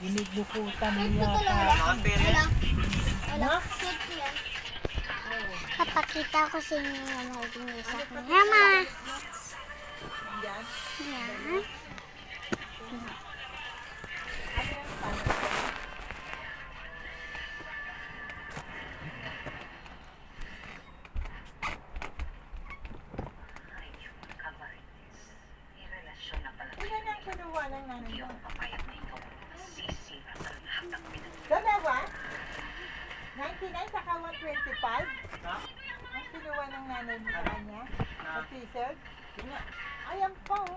Inibukutan Cute niya ko pa. lang. Wala. Wala. Ha? Cute yan. Papakita ko sa inyo yung mga sa akin. Mama! Yan. Ilan ang kinuha ng nanay mo? Dalawa? 99 saka 125? Ang kinuha ng nanay mo sa kanya? Sa t-shirt? Ayan pa oh.